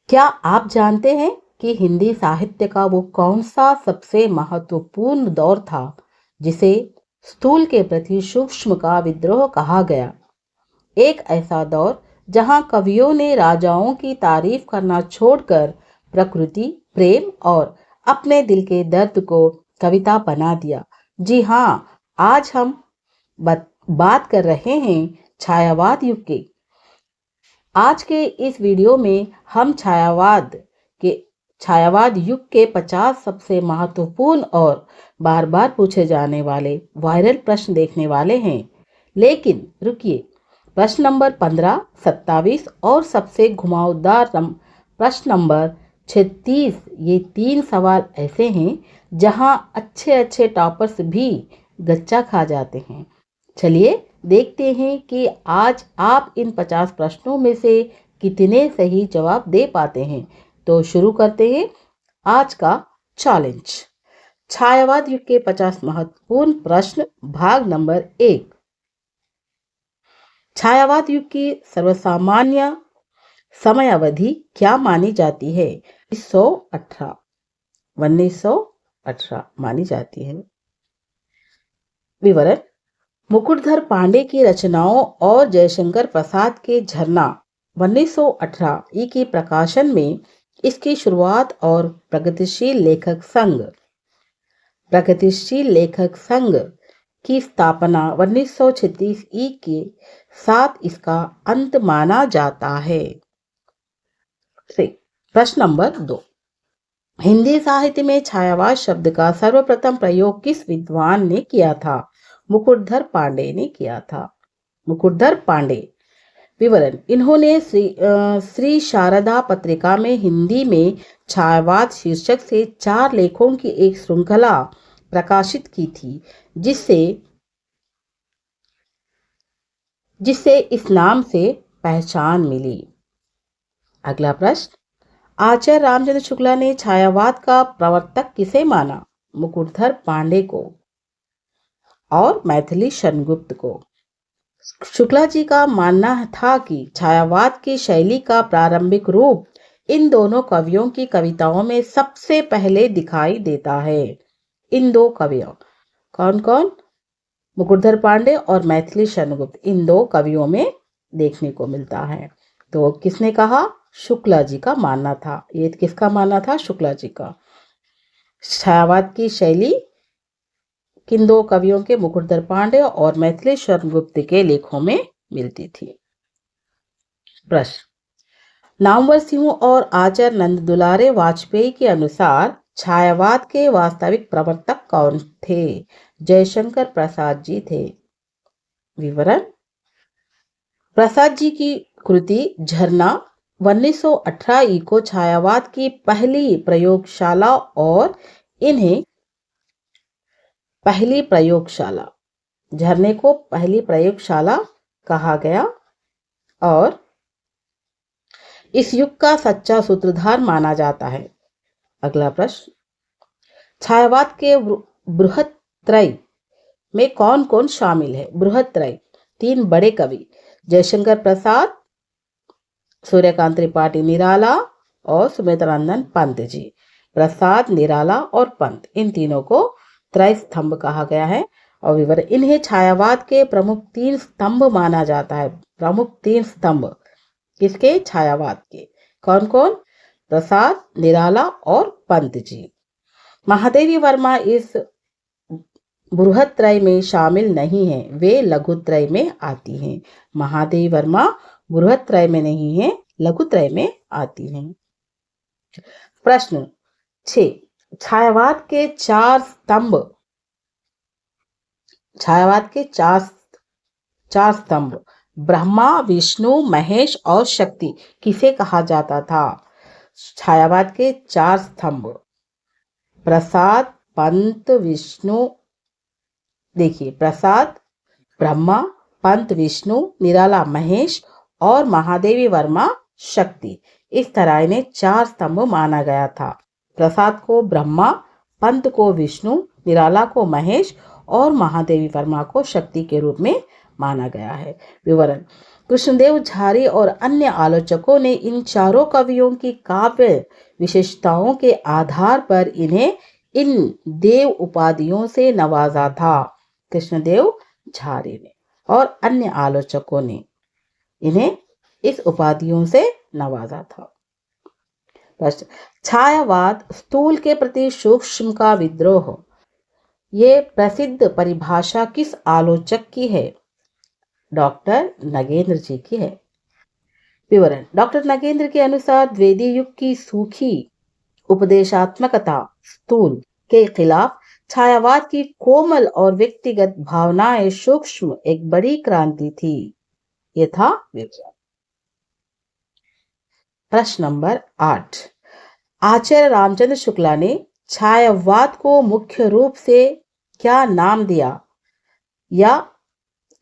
क्या आप जानते हैं कि हिंदी साहित्य का वो कौन सा सबसे महत्वपूर्ण दौर था जिसे स्थूल के प्रति सूक्ष्म का विद्रोह कहा गया। एक ऐसा दौर जहां कवियों ने राजाओं की तारीफ करना छोड़कर प्रकृति, प्रेम और अपने दिल के दर्द को कविता बना दिया। जी हाँ, आज हम बात कर रहे हैं छायावाद युग की। आज के इस वीडियो में हम छायावाद युग के 50 सबसे महत्वपूर्ण और बार बार पूछे जाने वाले वायरल प्रश्न देखने वाले हैं। लेकिन रुकिए, प्रश्न नंबर 15, 27 और सबसे घुमावदार प्रश्न नंबर 36, ये 3 सवाल ऐसे हैं जहां अच्छे अच्छे टॉपर्स भी गच्चा खा जाते हैं। चलिए देखते हैं कि आज आप इन 50 प्रश्नों में से कितने सही जवाब दे पाते हैं। तो शुरू करते हैं आज का चैलेंज। छायावाद युग के 50 महत्वपूर्ण प्रश्न, भाग नंबर 1। छायावाद युग की सर्वसामान्य समय अवधि क्या मानी जाती है? 1918 मानी जाती है। विवरण: मुकुटधर पांडे की रचनाओं और जयशंकर प्रसाद के झरना 1918 के प्रकाशन में इसकी शुरुआत और प्रगतिशील लेखक संघ की स्थापना 1936 के साथ इसका अंत माना जाता है। प्रश्न नंबर 2। हिंदी साहित्य में छायावाद शब्द का सर्वप्रथम प्रयोग किस विद्वान ने किया था? मुकुटधर पांडे ने किया था। मुकुटधर पांडे। विवरण: इन्होंने श्री शारदा पत्रिका में हिंदी में छायावाद शीर्षक से 4 लेखों की एक श्रृंखला प्रकाशित की थी, जिससे इस नाम से पहचान मिली। अगला प्रश्न: आचार्य रामचंद्र शुक्ला ने छायावाद का प्रवर्तक किसे माना? मुकुटधर पांडे को और मैथिली शरणगुप्त को। शुक्ला जी का मानना था कि छायावाद की शैली का प्रारंभिक रूप इन दोनों कवियों की कविताओं में सबसे पहले दिखाई देता है। इन दो कवियों कौन कौन? मुकुटधर पांडे और मैथिली शरणगुप्त, इन 2 कवियों में देखने को मिलता है। तो किसने कहा? शुक्ला जी का मानना था। ये किसका मानना था? शुक्ला जी का। छायावाद की शैली किन 2 कवियों के, मुकुटधर पांडे और मैथिली शरणगुप्त के लेखों में मिलती थी। प्रश्न: नामवर सिंह और आचार्य नंद दुलारे वाजपेयी के अनुसार छायावाद के वास्तविक प्रवर्तक कौन थे? जयशंकर प्रसाद जी थे। विवरण: प्रसाद जी की कृति झरना 1918 को छायावाद की पहली प्रयोगशाला और इन्हें पहली प्रयोगशाला, झरने को पहली प्रयोगशाला कहा गया और इस युग का सच्चा सूत्रधार माना जाता है। अगला प्रश्न: छायावाद के बृहत्त्रय में कौन कौन शामिल है? बृहत्त्रय 3 बड़े कवि, जयशंकर प्रसाद, सूर्यकांत त्रिपाठी निराला और सुमित्रानंद पंत जी। प्रसाद, निराला और पंत, इन तीनों को त्रय स्तंभ कहा गया है। और विवरण: इन्हें छायावाद के प्रमुख 3 स्तंभ माना जाता है। प्रमुख 3 स्तंभ किसके? छायावाद के। कौन कौन? प्रसाद, निराला और पंत जी। महादेवी वर्मा इस बृहत्त्रय में शामिल नहीं है, वे लघुत्रय में आती हैं। महादेवी वर्मा बृहत्त्रय में नहीं है, लघुत्रय में आती हैं। प्रश्न 6। छायावाद के 4 स्तंभ, ब्रह्मा, विष्णु, महेश और शक्ति, किसे कहा जाता था? छायावाद के 4 स्तंभ प्रसाद, पंत, विष्णु, देखिए प्रसाद, ब्रह्मा, पंत, विष्णु, निराला, महेश और महादेवी वर्मा शक्ति। इस तरह इन्हें 4 स्तंभ माना गया था। प्रसाद को ब्रह्मा, पंत को विष्णु, निराला को महेश और महादेवी वर्मा को शक्ति के रूप में माना गया है। विवरण: कृष्णदेव झारी और अन्य आलोचकों ने इन चारों कवियों की काव्य विशेषताओं के आधार पर इन्हें इन देव उपाधियों से नवाजा था। कृष्णदेव झारी ने और अन्य आलोचकों ने इन्हें इस उपाधियों से नवाजा था। प्रश्न, छायावाद स्थूल के प्रति सूक्ष्म का विद्रोह, ये प्रसिद्ध परिभाषा किस आलोचक की है? डॉक्टर नगेंद्र जी की है। विवरण, डॉक्टर नगेंद्र के अनुसार द्विवेदी युग की सूखी उपदेशात्मकता स्थूल के खिलाफ छायावाद की कोमल और व्यक्तिगत भावनाएं सूक्ष्म एक बड़ी क्रांति थी। यह था विवरण। प्रश्न नंबर 8, आचार्य रामचंद्र शुक्ला ने छायावाद को मुख्य रूप से क्या नाम दिया या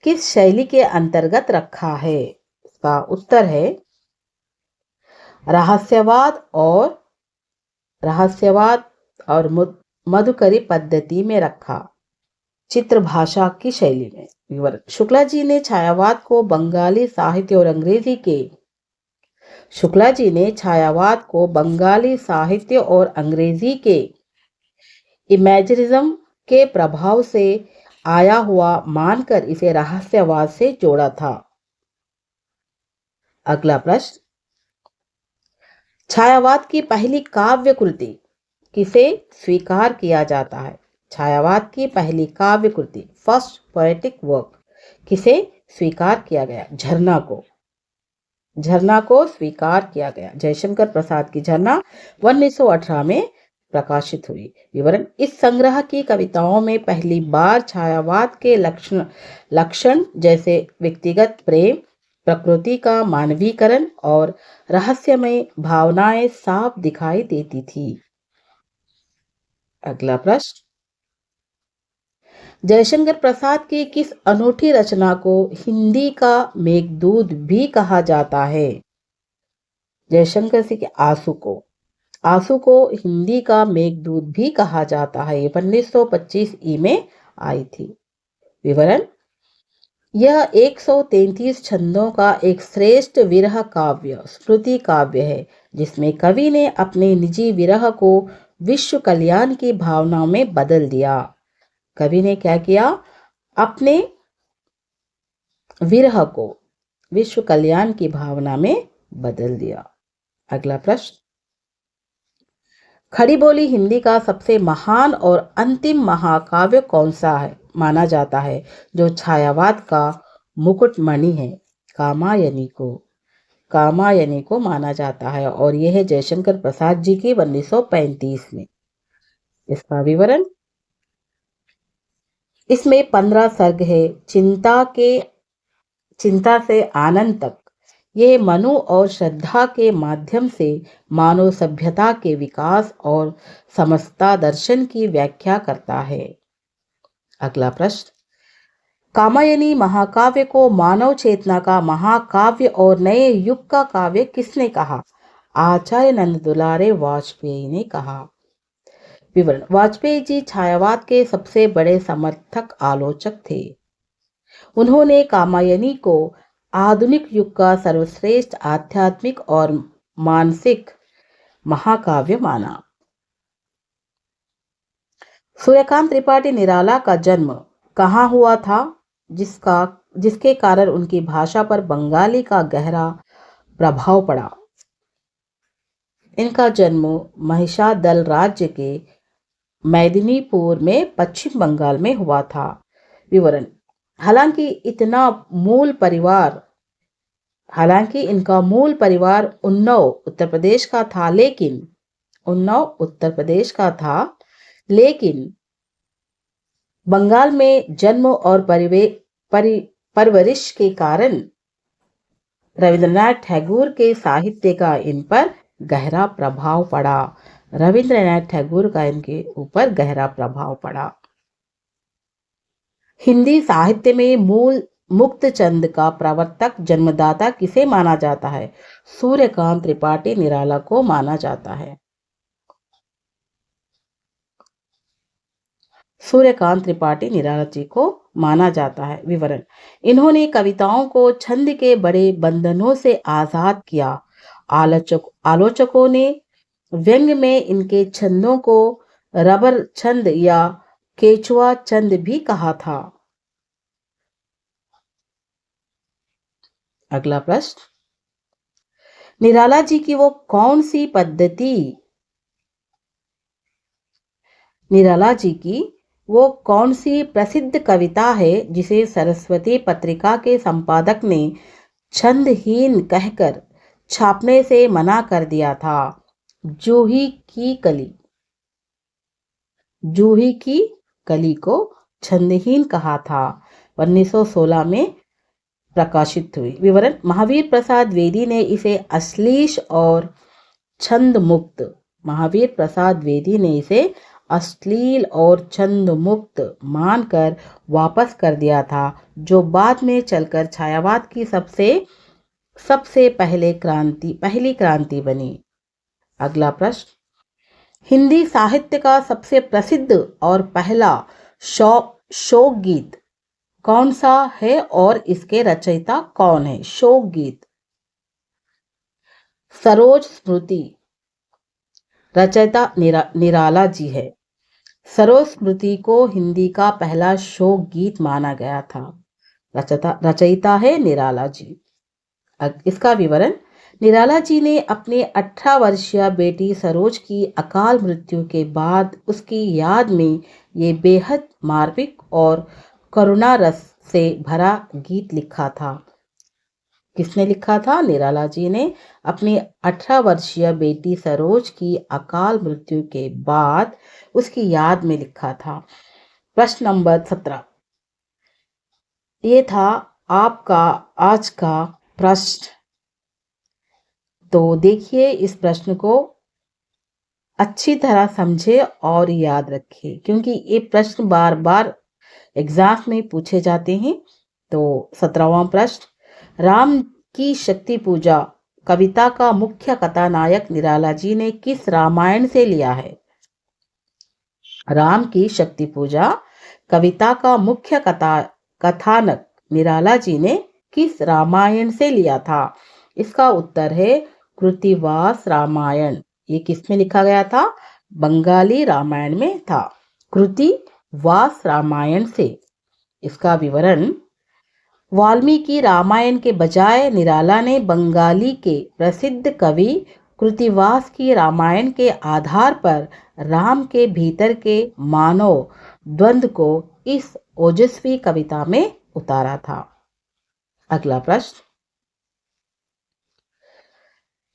किस शैली के अंतर्गत रखा है? इसका उत्तर है रहस्यवाद और मधुकरी पद्धति में रखा, चित्र भाषा की शैली में। विवरण, शुक्ला जी ने छायावाद को बंगाली साहित्य और अंग्रेजी के इमेजरिज्म के प्रभाव से आया हुआ मानकर इसे रहस्यवाद से जोड़ा था। अगला प्रश्न, छायावाद की पहली काव्य कृति किसे स्वीकार किया जाता है? छायावाद की पहली काव्य कृति फर्स्ट पोएटिक वर्क किसे स्वीकार किया गया? झरना को स्वीकार किया गया। जयशंकर प्रसाद की झरना 1918 में प्रकाशित हुई। विवरण, इस संग्रह की कविताओं में पहली बार छायावाद के लक्षण जैसे व्यक्तिगत प्रेम, प्रकृति का मानवीकरण और रहस्यमय भावनाएं साफ दिखाई देती थी। अगला प्रश्न, जयशंकर प्रसाद की किस अनूठी रचना को हिंदी का मेघदूत भी कहा जाता है? जयशंकर सिंह के आंसू को हिंदी का मेघदूत भी कहा जाता है। ये 1925 ई में आई थी। विवरण, यह 133 छंदों का एक श्रेष्ठ विरह काव्य स्मृति काव्य है, जिसमें कवि ने अपने निजी विरह को विश्व कल्याण की भावना में बदल दिया। कवि ने क्या किया? अपने विरह को विश्व कल्याण की भावना में बदल दिया। अगला प्रश्न, खड़ी बोली हिंदी का सबसे महान और अंतिम महाकाव्य कौन सा है माना जाता है, जो छायावाद का मुकुटमणि है? कामायनी को माना जाता है और यह है जयशंकर प्रसाद जी की 1935 में। इसका विवरण, इसमें 15 सर्ग है। चिंता से आनंद तक ये मनु और श्रद्धा के माध्यम से मानव सभ्यता के विकास और समस्ता दर्शन की व्याख्या करता है। अगला प्रश्न, कामायनी महाकाव्य को मानव चेतना का महाकाव्य और नए युग का काव्य किसने कहा? आचार्य नंद दुलारे वाजपेयी ने कहा। विवरण, वाजपेयी जी छायावाद के सबसे बड़े समर्थक आलोचक थे। उन्होंने कामायनी को आधुनिक युग का सर्वश्रेष्ठ आध्यात्मिक और मानसिक महाकाव्य माना। सूर्यकांत त्रिपाठी निराला का जन्म कहाँ हुआ था, जिसके कारण उनकी भाषा पर बंगाली का गहरा प्रभाव पड़ा? इनका जन्म महिषादल राज्य के मेदिनीपुर में पश्चिम बंगाल में हुआ था। विवरण, हालांकि इनका मूल परिवार उन्नाव उत्तर प्रदेश का था, लेकिन बंगाल में जन्म और परवरिश के कारण रविंद्रनाथ टैगोर के साहित्य का इन पर गहरा प्रभाव पड़ा। इनके ऊपर गहरा प्रभाव पड़ा। हिंदी साहित्य में मूल मुक्त चंद का प्रवर्तक जन्मदाता किसे माना जाता है? सूर्यकांत त्रिपाठी निराला को माना जाता है। सूर्यकांत त्रिपाठी निराला जी को माना जाता है। विवरण: इन्होंने कविताओं को छंद के बड़े बंधनों से आजाद किया। आलोचकों ने व्यंग में इनके छंदों को रबर छंद या केचुआ छंद भी कहा था। अगला प्रश्न: निराला जी की वो कौन सी पद्धति निराला जी की वो कौन सी प्रसिद्ध कविता है जिसे सरस्वती पत्रिका के संपादक ने छंदहीन कहकर छापने से मना कर दिया था? जूही की कली। जूही की कली को छंदहीन कहा था। 1916 में प्रकाशित हुई। विवरण: महावीर प्रसाद द्विवेदी ने इसे अश्लील और छंद मुक्त महावीर प्रसाद द्विवेदी ने इसे अश्लील और छंद मुक्त मानकर वापस कर दिया था, जो बाद में चलकर छायावाद की सबसे पहली क्रांति बनी। अगला प्रश्न: हिंदी साहित्य का सबसे प्रसिद्ध और पहला शोक गीत कौन सा है और इसके रचयिता कौन है? शोक गीत सरोज स्मृति। रचयिता निराला जी है। सरोज स्मृति को हिंदी का पहला शोक गीत माना गया था। रचयिता है निराला जी। इसका विवरण: निराला जी ने अपने 18 वर्षीय बेटी सरोज की अकाल मृत्यु के बाद उसकी याद में ये बेहद मार्मिक और करुणा रस से भरा गीत लिखा था। किसने लिखा था? निराला जी ने अपनी 18 वर्षीय बेटी सरोज की अकाल मृत्यु के बाद उसकी याद में लिखा था। प्रश्न नंबर 17 ये था आपका आज का प्रश्न। तो देखिए, इस प्रश्न को अच्छी तरह समझे और याद रखिए, क्योंकि ये प्रश्न बार बार एग्जाम में पूछे जाते हैं। तो 17वां प्रश्न: राम की शक्ति पूजा कविता का मुख्य कथानायक निराला जी ने किस रामायण से लिया है? राम की शक्ति पूजा कविता का मुख्य कथानक निराला जी ने किस रामायण से लिया था? इसका उत्तर है कृतिवास रामायण। ये किस में लिखा गया था? बंगाली रामायण में था, कृतिवास रामायण से। इसका विवरण: वाल्मीकि रामायण के बजाय निराला ने बंगाली के प्रसिद्ध कवि कृतिवास की रामायण के आधार पर राम के भीतर के मानव द्वंद्व को इस ओजस्वी कविता में उतारा था। अगला प्रश्न: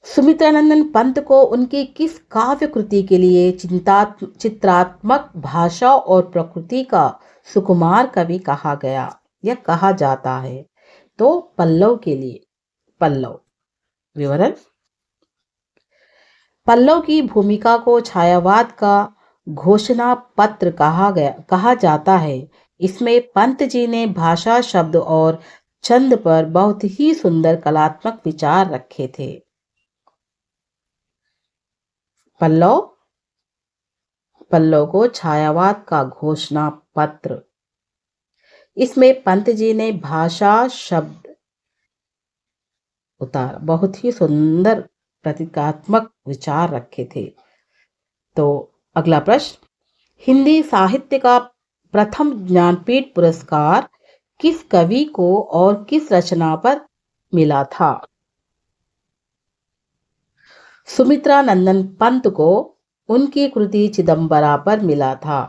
सुमित्रानंदन पंत को उनकी किस काव्य कृति के लिए चित्रात्मक भाषा और प्रकृति का सुकुमार कवि कहा गया या कहा जाता है? तो पल्लव के लिए। पल्लव। विवरण: पल्लव की भूमिका को छायावाद का घोषणा पत्र कहा जाता है। इसमें पंत जी ने भाषा, शब्द और छंद पर बहुत ही सुंदर कलात्मक विचार रखे थे। पल्लव को छायावाद का घोषणा पत्र। इसमें पंत जी ने भाषा, शब्द उतार बहुत ही सुंदर प्रतीकात्मक विचार रखे थे। तो अगला प्रश्न: हिंदी साहित्य का प्रथम ज्ञानपीठ पुरस्कार किस कवि को और किस रचना पर मिला था? सुमित्रानंदन पंत को उनकी कृति चिदंबरा पर मिला था।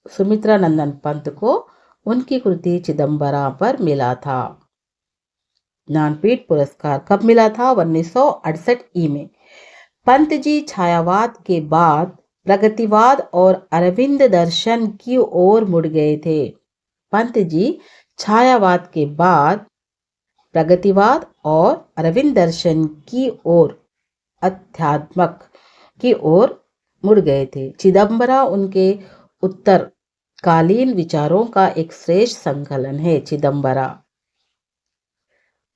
सुमित्रानंदन पंत को उनकी कृति चिदंबरा पर मिला था। ज्ञानपीठ पुरस्कार कब मिला था? 1968 में। पंत जी छायावाद के बाद प्रगतिवाद और अरविंद दर्शन की ओर मुड़ गए थे। पंत जी छायावाद के बाद प्रगतिवाद और अरविंद दर्शन की ओर, अध्यात्मक की ओर मुड़ गए थे। चिदंबरा उनके उत्तरकालीन विचारों का एक श्रेष्ठ संकलन है। चिदंबरा।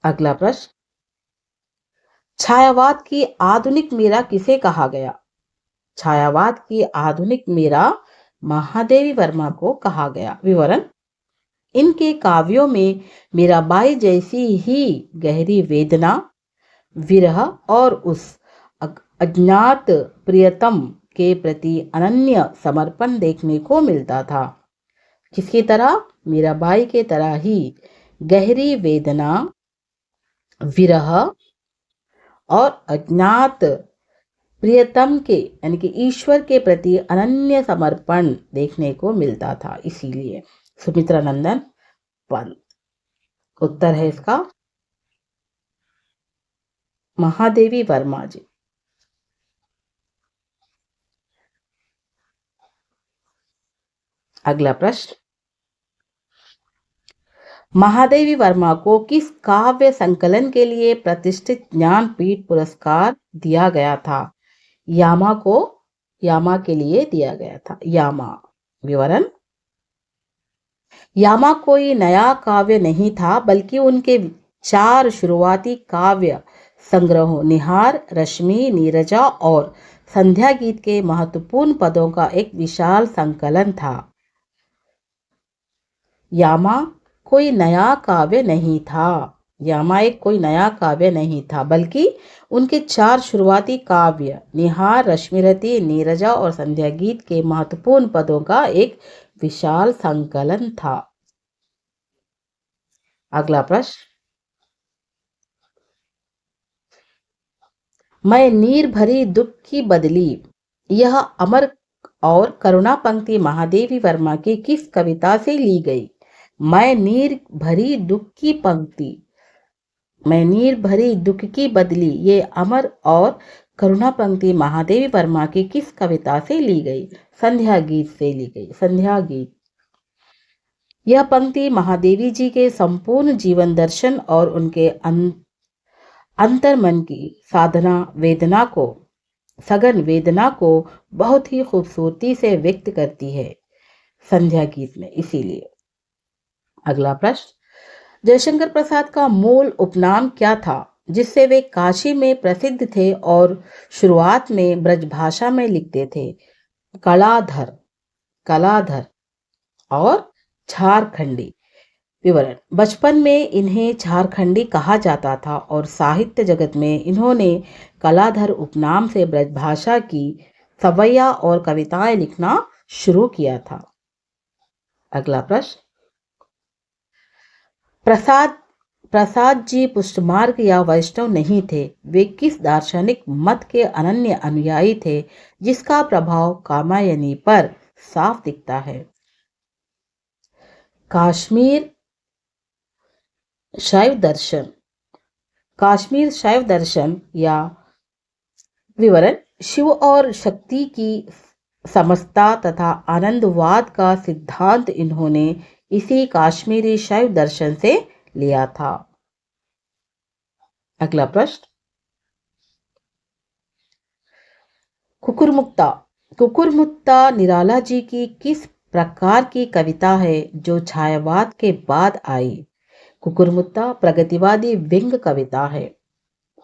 अगला प्रश्न: छायावाद की आधुनिक मीरा किसे कहा गया? छायावाद की आधुनिक मीरा महादेवी वर्मा को कहा गया। विवरण: इनके काव्यों में मीराबाई जैसी ही गहरी वेदना, विरह और उस अज्ञात प्रियतम के प्रति अनन्य समर्पण देखने को मिलता था। किसकी तरह? मीराबाई के तरह ही गहरी वेदना, विरह और अज्ञात प्रियतम के यानी कि ईश्वर के प्रति अनन्य समर्पण देखने को मिलता था। इसीलिए सुमित्रा नंदन पंत। उत्तर है इसका महादेवी वर्मा जी। अगला प्रश्न, महादेवी वर्मा को किस काव्य संकलन के लिए प्रतिष्ठित ज्ञानपीठ पुरस्कार दिया गया था? यामा के लिए दिया गया था। यामा। विवरण: यामा कोई नया काव्य नहीं था, बल्कि उनके 4 शुरुआती काव्य संग्रहों निहार, रश्मि, नीरजा और संध्या गीत के महत्वपूर्ण पदों का एक विशाल संकलन था। यामा कोई नया काव्य नहीं था। यामा एक कोई नया काव्य नहीं था, बल्कि उनके 4 शुरुआती काव्य निहार, रश्मिरति, नीरजा और संध्या गीत के महत्वपूर्ण पदों का एक विशाल संकलन था। अगला प्रश्न, मैं नीर भरी दुख की बदली, यह अमर और करुणा पंक्ति महादेवी वर्मा की किस कविता से ली गई? मैं नीर भरी दुख की पंक्ति, मैं नीर भरी दुख की बदली, ये अमर और करुणा पंक्ति महादेवी वर्मा की किस कविता से ली गई? संध्या गीत से ली गई। संध्या गीत। यह पंक्ति महादेवी जी के संपूर्ण जीवन दर्शन और उनके अंतर्मन की सघन वेदना को बहुत ही खूबसूरती से व्यक्त करती है संध्या गीत में। इसीलिए। अगला प्रश्न, जयशंकर प्रसाद का मूल उपनाम क्या था, जिससे वे काशी में प्रसिद्ध थे और शुरुआत में ब्रजभाषा में लिखते थे? कलाधर और झारखंडी। विवरण: बचपन में इन्हें झारखंडी कहा जाता था और साहित्य जगत में इन्होंने कलाधर उपनाम से ब्रजभाषा की सवैया और कविताएं लिखना शुरू किया था। अगला प्रश्न, प्रसाद जी पुष्टमार्ग या वैष्णव नहीं थे, वे किस दार्शनिक मत के अनन्य अनुयायी थे जिसका प्रभाव कात्यायनी पर साफ दिखता है? कश्मीर शैव दर्शन या विवरण: शिव और शक्ति की समस्ता तथा आनंदवाद का सिद्धांत इन्होंने इसी काश्मीरी शैव दर्शन से लिया था। अगला प्रश्न, कुकुरमुक्ता निराला जी की किस प्रकार की कविता है जो छायावाद के बाद आई? कुकुरमुक्ता प्रगतिवादी व्यंग्य कविता है।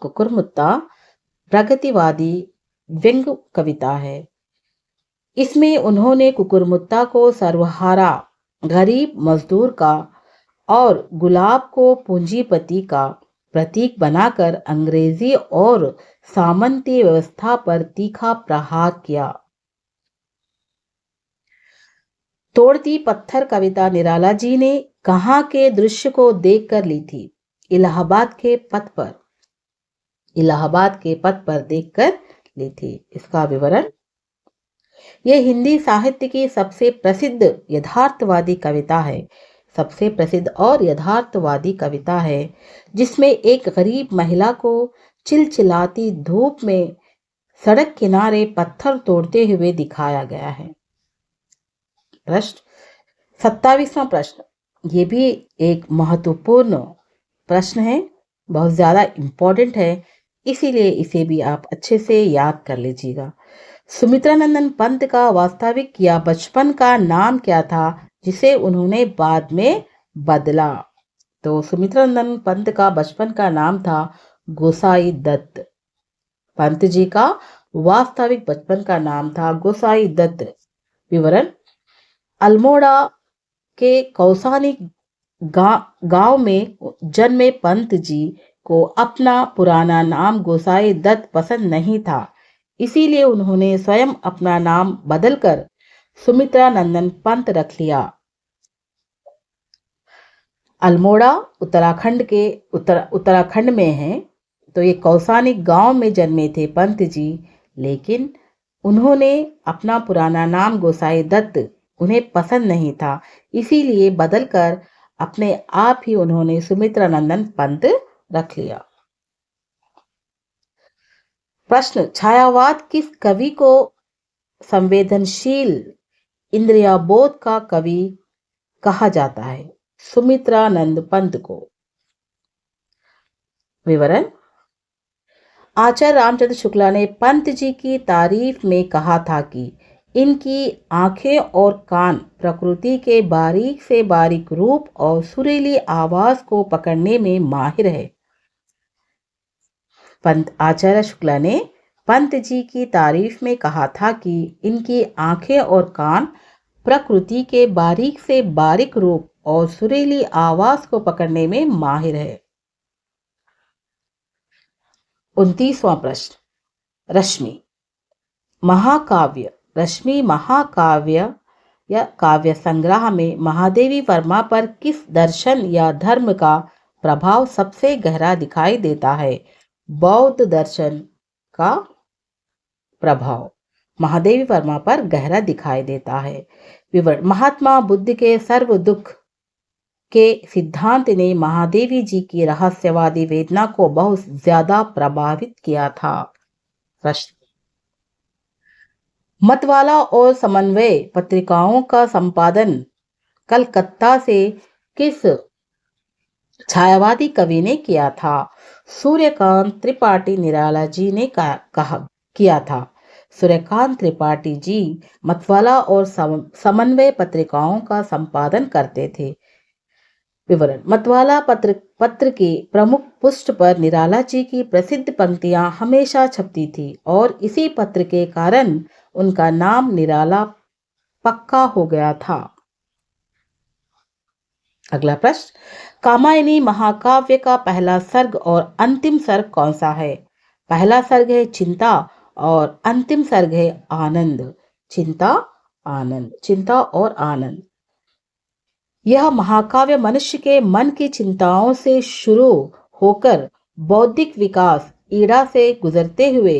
कुकुरमुक्ता प्रगतिवादी व्यंग्य कविता है। इसमें उन्होंने कुकुरमुक्ता को सर्वहारा, गरीब मजदूर का और गुलाब को पूंजीपति का प्रतीक बनाकर अंग्रेजी और सामंती व्यवस्था पर तीखा प्रहार किया। तोड़ती पत्थर कविता निराला जी ने कहाँ के दृश्य को देखकर ली थी? इलाहाबाद के पथ पर देखकर ली थी। इसका विवरण: यह हिंदी साहित्य की सबसे प्रसिद्ध यथार्थवादी कविता है, जिसमें एक गरीब महिला को चिलचिलाती धूप में सड़क किनारे पत्थर तोड़ते हुए दिखाया गया है। प्रश्न 27वां प्रश्न, ये भी एक महत्वपूर्ण प्रश्न है, बहुत ज्यादा इंपॉर्टेंट है, इसीलिए इसे भी आप अच्छे से याद कर लीजिएगा। सुमित्रा नंदन पंत का वास्तविक या बचपन का नाम क्या था जिसे उन्होंने बाद में बदला? तो सुमित्रा नंदन पंत का बचपन का नाम था गोसाई दत्त। पंत जी का वास्तविक बचपन का नाम था गोसाई दत्त। विवरण: अल्मोड़ा के कौसानी गांव में जन्मे पंत जी को अपना पुराना नाम गोसाई दत्त पसंद नहीं था, इसीलिए उन्होंने स्वयं अपना नाम बदलकर सुमित्रा नंदन पंत रख लिया। अल्मोड़ा उत्तराखंड के उत्तराखंड में है। तो ये कौसानी गांव में जन्मे थे पंत जी, लेकिन उन्होंने अपना पुराना नाम गोसाई दत्त उन्हें पसंद नहीं था, इसीलिए बदलकर अपने आप ही उन्होंने सुमित्रा नंदन पंत रख लिया। प्रश्न, छायावाद किस कवि को संवेदनशील इंद्रियाबोध का कवि कहा जाता है? सुमित्रानंद पंत को। विवरण, आचार्य रामचंद्र शुक्ला ने पंत जी की तारीफ में कहा था कि इनकी आंखें और कान प्रकृति के बारीक से बारीक रूप और सुरीली आवाज को पकड़ने में माहिर है। आचार्य शुक्ला ने पंत जी की तारीफ में कहा था कि इनकी आंखें और कान प्रकृति के बारीक से बारीक रूप और सुरीली आवाज को पकड़ने में माहिर है। 29वां प्रश्न, रश्मि महाकाव्य रश्मि महाकाव्य या काव्य संग्रह में महादेवी वर्मा पर किस दर्शन या धर्म का प्रभाव सबसे गहरा दिखाई देता है? बौद्ध दर्शन का प्रभाव महादेवी वर्मा पर गहरा दिखाई देता है। विवरण, महात्मा बुद्ध के सर्व दुख के सिद्धांत ने महादेवी जी की रहस्यवादी वेदना को बहुत ज्यादा प्रभावित किया था। प्रश्न, मतवाला और समन्वय पत्रिकाओं का संपादन कलकत्ता से किस छायावादी कवि ने किया था? सूर्यकांत त्रिपाठी निराला जी ने किया था। सूर्यकांत त्रिपाठी जी मतवाला और समन्वय पत्रिकाओं का संपादन करते थे। विवरण, मतवाला पत्र के प्रमुख पृष्ठ पर निराला जी की प्रसिद्ध पंक्तियां हमेशा छपती थी और इसी पत्र के कारण उनका नाम निराला पक्का हो गया था। अगला प्रश्न, कामायनी महाकाव्य का पहला सर्ग और अंतिम सर्ग कौन सा है? पहला सर्ग है चिंता और अंतिम सर्ग है आनंद। चिंता और आनंद। यह महाकाव्य मनुष्य के मन की चिंताओं से शुरू होकर बौद्धिक विकास ईड़ा से गुजरते हुए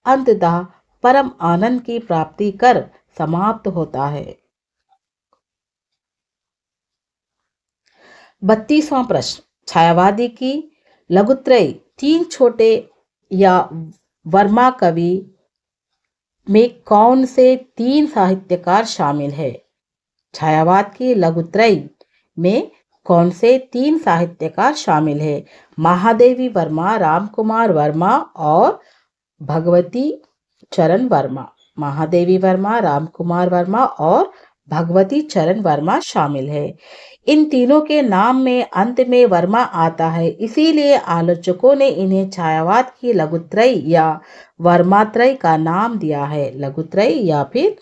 अंततः परम आनंद की प्राप्ति कर समाप्त होता है। 32वां प्रश्न, छायावादी की लघुत्रय तीन छोटे या वर्मा कवि में कौन से तीन साहित्यकार शामिल है? छायावाद की लघुत्रय में कौन से तीन साहित्यकार शामिल है? महादेवी वर्मा, रामकुमार वर्मा और भगवती चरण वर्मा। महादेवी वर्मा, रामकुमार वर्मा और भगवती चरण वर्मा शामिल है। इन तीनों के नाम में अंत में वर्मा आता है, इसीलिए आलोचकों ने इन्हें छायावाद की लघुत्रय या वर्मात्रय का नाम दिया है। लघुत्रय या फिर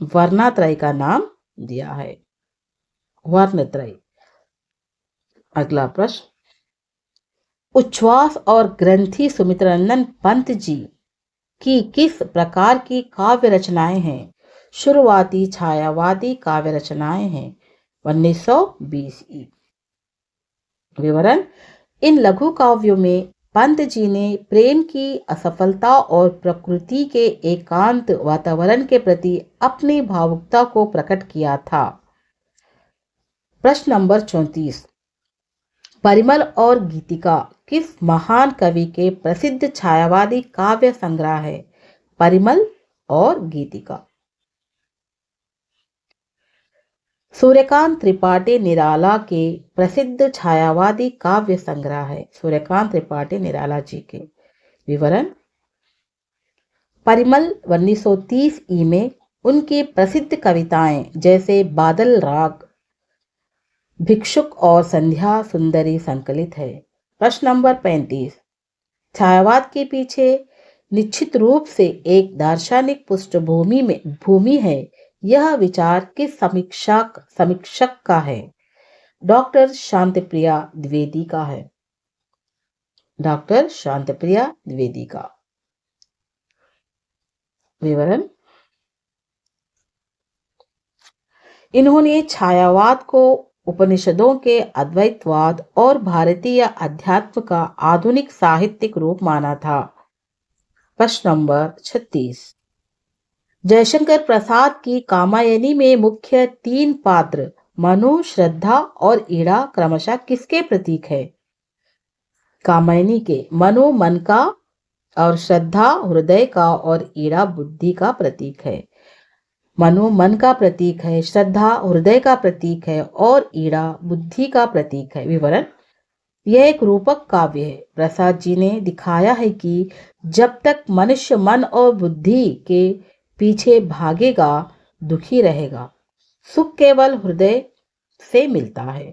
वर्णात्रय का नाम दिया है, वर्णत्रय। अगला प्रश्न, उच्छ्वास और ग्रंथि सुमित्रानंदन पंत जी की किस प्रकार की काव्य रचनाएं हैं? शुरुआती छायावादी काव्य रचनाएं हैं। 1920 ई। विवरण, इन लघु काव्यों में पंत जी ने प्रेम की असफलता और प्रकृति के एकांत वातावरण के प्रति अपनी भावुकता को प्रकट किया था। प्रश्न नंबर 34, परिमल और गीतिका किस महान कवि के प्रसिद्ध छायावादी काव्य संग्रह है? परिमल और गीतिका। सूर्यकांत त्रिपाठी निराला के प्रसिद्ध छायावादी काव्य संग्रह है। सूर्यकांत त्रिपाठी निराला जी के। विवरण, परिमल 1930 ई में उनकी प्रसिद्ध कविताएं जैसे बादल राग, भिक्षुक और संध्या सुंदरी संकलित है। प्रश्न नंबर 35, छायावाद के पीछे निश्चित रूप से एक दार्शनिक पृष्ठभूमि है। यह विचार किस समीक्षक का है? डॉक्टर शांतिप्रिया द्विवेदी का है। डॉक्टर शांतिप्रिया द्विवेदी का। विवरण: इन्होंने छायावाद को उपनिषदों के अद्वैतवाद और भारतीय अध्यात्म का आधुनिक साहित्यिक रूप माना था। प्रश्न नंबर 36। जयशंकर प्रसाद की कामायनी में मुख्य 3 पात्र मनु, श्रद्धा और ईड़ा क्रमशः किसके प्रतीक है? कामायनी के मनु मन का और श्रद्धा हृदय का और ईड़ा बुद्धि का प्रतीक है। मनु मन का प्रतीक है, श्रद्धा हृदय का प्रतीक है और ईड़ा बुद्धि का प्रतीक है। विवरण: यह एक रूपक काव्य है। प्रसाद जी ने दिखाया है कि जब तक मनुष्य मन और बुद्धि के पीछे भागेगा, दुखी रहेगा। सुख केवल हृदय से मिलता है।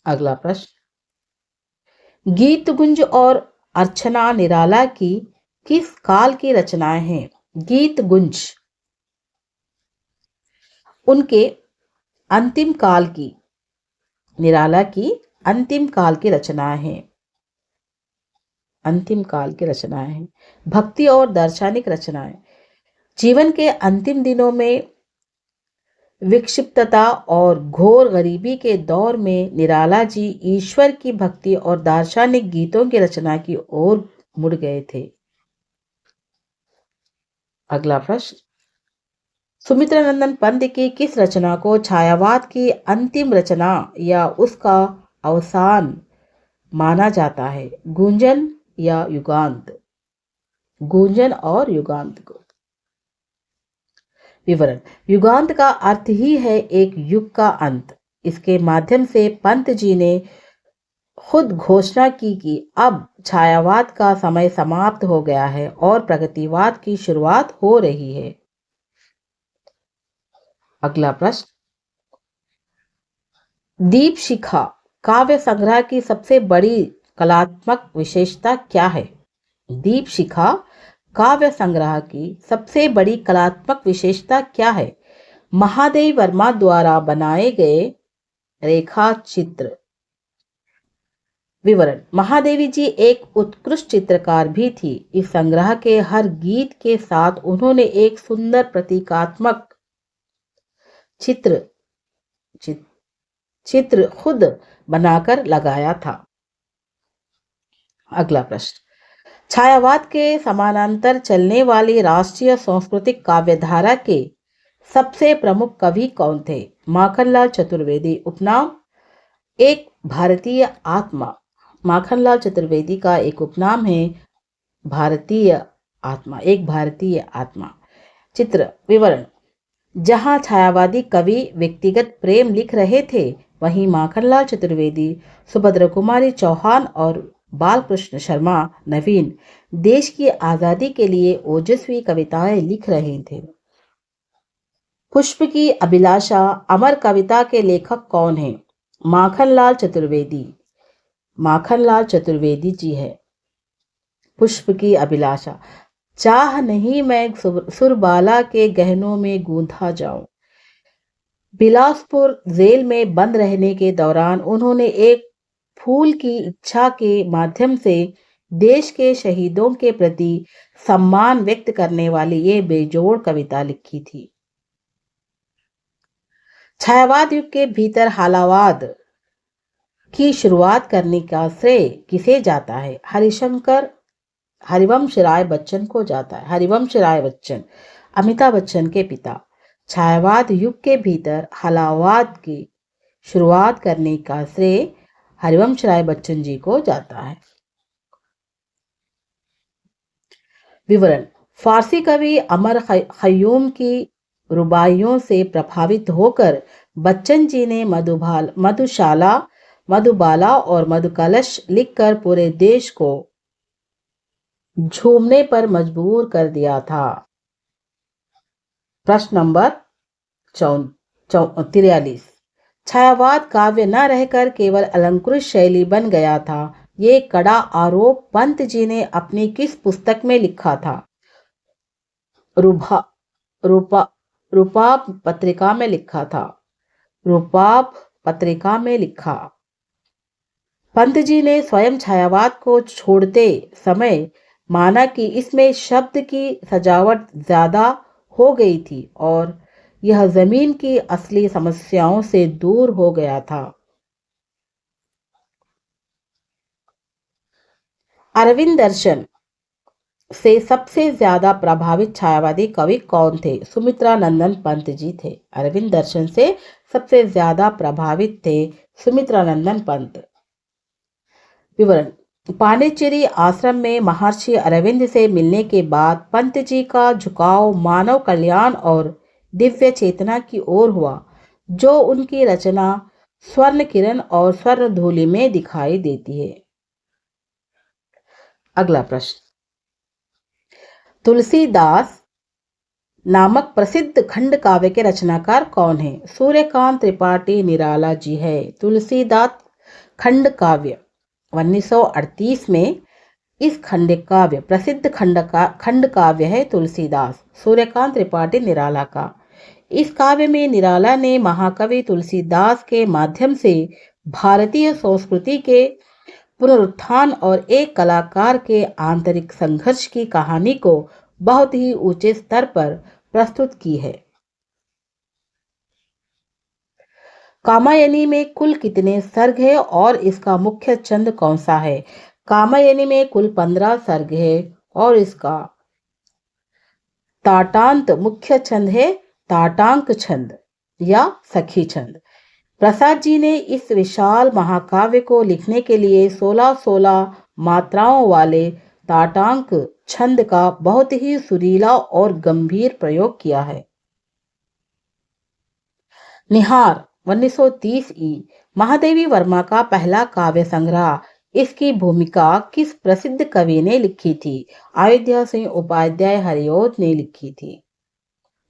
अगला प्रश्न: गीत गुंज और अर्चना निराला की किस काल की रचनाएं हैं? गीत गुंज उनके अंतिम काल की, निराला की अंतिम काल की रचनाएं हैं। अंतिम काल की रचनाएं हैं। भक्ति और दार्शनिक रचनाएं: जीवन के अंतिम दिनों में विक्षिप्तता और घोर गरीबी के दौर में निराला जी ईश्वर की भक्ति और दार्शनिक गीतों की रचना की ओर मुड़ गए थे। अगला प्रश्न: सुमित्रानंदन पंत की किस रचना को छायावाद की अंतिम रचना या उसका अवसान माना जाता है? गुंजन या युगांत? गुंजन और युगांत को। विवरण: युगांत का अर्थ ही है एक युग का अंत। इसके माध्यम से पंत जी ने खुद घोषणा की कि अब छायावाद का समय समाप्त हो गया है और प्रगतिवाद की शुरुआत हो रही है। अगला प्रश्न: दीप शिखा काव्य संग्रह की सबसे बड़ी कलात्मक विशेषता क्या है? दीप शिखा काव्य संग्रह की सबसे बड़ी कलात्मक विशेषता क्या है? महादेवी वर्मा द्वारा बनाए गए रेखा चित्र। विवरण: महादेवी जी एक उत्कृष्ट चित्रकार भी थी। इस संग्रह के हर गीत के साथ उन्होंने एक सुंदर प्रतीकात्मक चित्र खुद बनाकर लगाया था। अगला प्रश्न: छायावाद के समानांतर चलने वाली राष्ट्रीय सांस्कृतिक काव्यधारा के सबसे प्रमुख कवि कौन थे? माखनलाल चतुर्वेदी। उपनाम: एक भारतीय आत्मा। माखनलाल चतुर्वेदी का एक उपनाम है भारतीय आत्मा, एक भारतीय आत्मा। चित्र। विवरण: जहां छायावादी कवि व्यक्तिगत प्रेम लिख रहे थे, वहीं माखनलाल चतुर्वेदी, सुभद्रा कुमारी चौहान और बालकृष्ण शर्मा नवीन देश की आजादी के लिए ओजस्वी कविताएं लिख रहे थे। पुष्प की अभिलाषा अमर कविता के लेखक कौन हैं? माखनलाल चतुर्वेदी। माखनलाल चतुर्वेदी जी है। पुष्प की अभिलाषा: चाह नहीं मैं सुरबाला के गहनों में गूंथा जाऊं। बिलासपुर जेल में बंद रहने के दौरान उन्होंने एक फूल की इच्छा के माध्यम से देश के शहीदों के प्रति सम्मान व्यक्त करने वाली ये बेजोड़ कविता लिखी थी। छायावाद युग के भीतर हालावाद की शुरुआत करने का श्रेय किसे जाता है? हरिवंश राय बच्चन को जाता है। हरिवंश राय बच्चन, अमिताभ बच्चन के पिता। छायावाद युग के भीतर हालावाद की शुरुआत करने का श्रेय हरिवंश राय बच्चन जी को जाता है। विवरण: फारसी कवि अमर खय्यूम की रुबाइयों से प्रभावित होकर बच्चन जी ने मधुबाला और मधुकलश लिखकर पूरे देश को झूमने पर मजबूर कर दिया था। प्रश्न नंबर 43। छायावाद काव्य न रहकर केवल अलंकृत शैली बन गया था, ये कड़ा आरोप पंत जी ने अपनी किस पुस्तक में लिखा था? रूपाप पत्रिका में लिखा था। रूपाप पत्रिका में लिखा। पंत जी ने स्वयं छायावाद को छोड़ते समय माना कि इसमें शब्द की सजावट ज्यादा हो गई थी और यह जमीन की असली समस्याओं से दूर हो गया था। अरविंद दर्शन से सबसे ज्यादा प्रभावित छायावादी कवि कौन थे? सुमित्रा नंदन पंत जी थे। अरविंद दर्शन से सबसे ज्यादा प्रभावित थे सुमित्रा नंदन पंत। विवरण। पांडिचेरी आश्रम में महर्षि अरविंद से मिलने के बाद पंत जी का झुकाव मानव कल्याण और दिव्य चेतना की ओर हुआ, जो उनकी रचना स्वर्ण किरण और स्वर्ण धूलि में दिखाई देती है। अगला प्रश्न। तुलसीदास नामक प्रसिद्ध खंड काव्य के रचनाकार कौन है? सूर्यकांत त्रिपाठी निराला जी है। तुलसीदास खंड काव्य 1938 में इस खंड काव्य प्रसिद्ध खंड काव्य है तुलसीदास सूर्यकांत त्रिपाठी निराला का। इस काव्य में निराला ने महाकवि तुलसीदास के माध्यम से भारतीय संस्कृति के पुनरुत्थान और एक कलाकार के आंतरिक संघर्ष की कहानी को बहुत ही ऊंचे स्तर पर प्रस्तुत की है। कामायनी में कुल कितने सर्ग है और इसका मुख्य छंद कौन सा है? कामायनी में कुल 15 सर्ग है और इसका ताटांत मुख्य छंद है ताटांक छंद या सखी छंद। प्रसाद जी ने इस विशाल महाकाव्य को लिखने के लिए 16-16 मात्राओं वाले ताटांक छंद का बहुत ही सुरीला और गंभीर प्रयोग किया है। निहार 1930 ई महादेवी वर्मा का पहला काव्य संग्रह। इसकी भूमिका किस प्रसिद्ध कवि ने लिखी थी? अयोध्या सिंह उपाध्याय हरिऔध ने लिखी थी।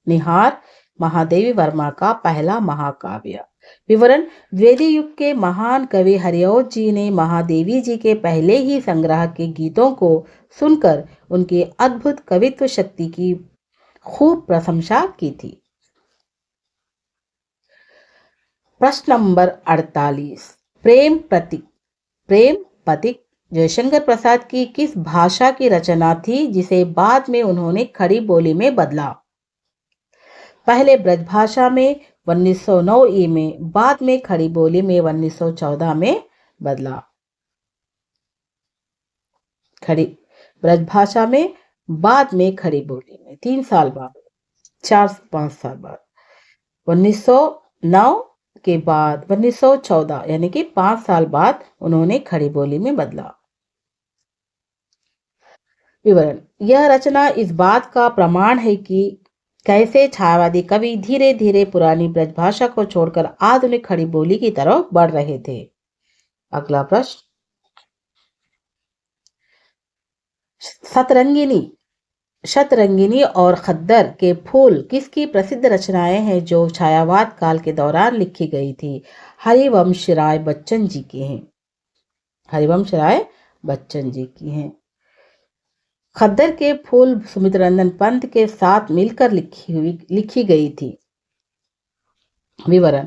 निहार महादेवी वर्मा का पहला महाकाव्य। विवरण। वेदी युग के महान कवि हरिऔध जी ने महादेवी जी के पहले ही संग्रह के गीतों को सुनकर उनकी अद्भुत कवित्व शक्ति की खूब प्रशंसा की थी। प्रश्न नंबर 48। प्रेम पथिक जयशंकर प्रसाद की किस भाषा की रचना थी जिसे बाद में उन्होंने खड़ी बोली में बदला? पहले ब्रज भाषा में 1909 ई में, बाद में खड़ी बोली में 1914 में बदला। खड़ी ब्रज भाषा में, बाद में खड़ी बोली में 3 साल बाद, 4-5 साल बाद। 1909 के बाद 1914 यानी कि 5 साल बाद उन्होंने खड़ी बोली में बदला। विवरण। यह रचना इस बात का प्रमाण है कि कैसे छायावादी कवि धीरे धीरे पुरानी ब्रज भाषा को छोड़कर आधुनिक खड़ी बोली की तरफ बढ़ रहे थे। अगला प्रश्न। शतरंगिनी और खद्दर के फूल किसकी प्रसिद्ध रचनाएं हैं जो छायावाद काल के दौरान लिखी गई थी? हरिवंश राय बच्चन जी की हैं। हरिवंश राय बच्चन जी की हैं। खद्दर के फूल सुमित्रानंदन पंत के साथ मिलकर लिखी गई थी। विवरण।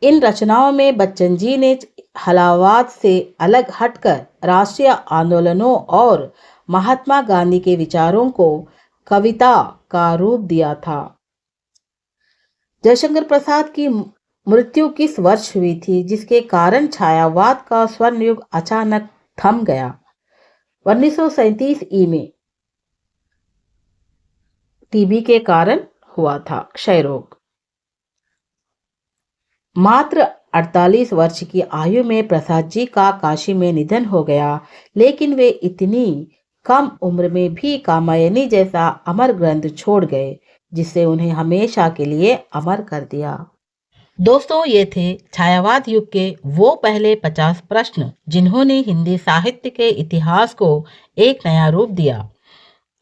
इन रचनाओं में बच्चन जी ने हलावाद से अलग हटकर राष्ट्रीय आंदोलनों और महात्मा गांधी के विचारों को कविता का रूप दिया था। जयशंकर प्रसाद की मृत्यु किस वर्ष हुई थी जिसके कारण छायावाद का स्वर्ण युग अचानक थम गया? 1937 ई में टीबी के कारण हुआ था, क्षय रोग। मात्र 48 वर्ष की आयु में प्रसाद जी का काशी में निधन हो गया, लेकिन वे इतनी कम उम्र में भी कामायनी जैसा अमर ग्रंथ छोड़ गए जिससे उन्हें हमेशा के लिए अमर कर दिया। दोस्तों, ये थे छायावाद युग के वो पहले 50 प्रश्न जिन्होंने हिंदी साहित्य के इतिहास को एक नया रूप दिया।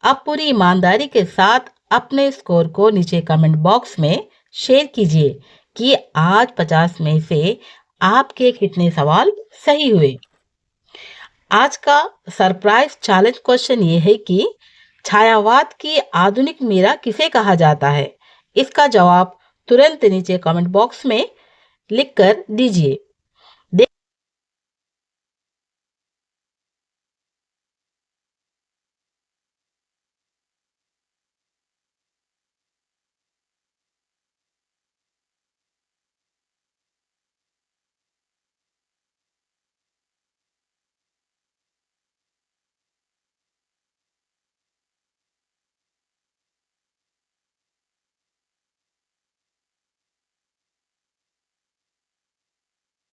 अब पूरी ईमानदारी के साथ अपने स्कोर को नीचे कमेंट बॉक्स में शेयर कीजिए कि आज 50 में से आपके कितने सवाल सही हुए। आज का सरप्राइज चैलेंज क्वेश्चन ये है कि छायावाद की आधुनिक मीरा किसे कहा जाता है? इसका जवाब तुरंत नीचे कमेंट बॉक्स में लिख कर दीजिए।